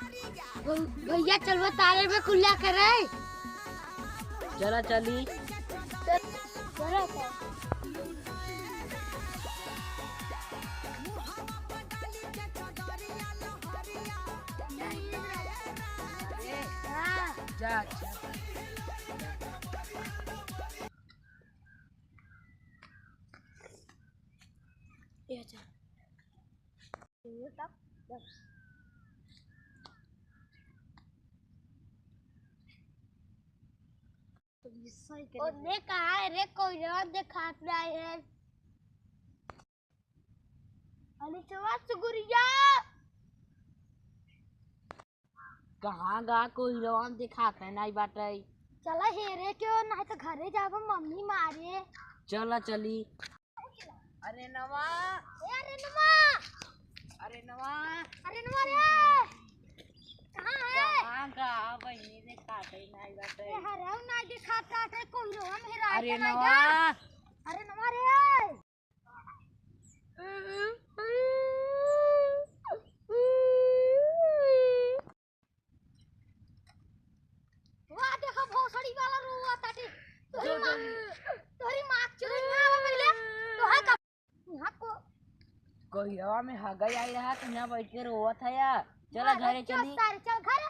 भैया चलवा तारे में खुला करे। चला चली चलो जा ये चल ये तब और ने कहा है रे कोई और दिखात रहा है अली चवास गुरिया कहाँ गा कोई रवान दिखा के नहीं बाटे। चला हेरे क्यों ना तो घरे जाब मम्मी मारे। चला चली। अरे नवा अरे नमा अरे नवा अरे नमा रे कहाँ है कहाँ गा बहनी दिखा के नहीं बाटे। ये हराऊ ना दिखाता है कोई रोम हेरा। अरे नवा अरे नमा रे वाह देखो भोसड़ी वाला रोवा ताटे तोरी मां चुरी ना आवे पहले तो है का यहां को कोई रवा में हगई आई रहा तो यहाँ बैठ के रोवा था यार। चला घरे चली। चल घरे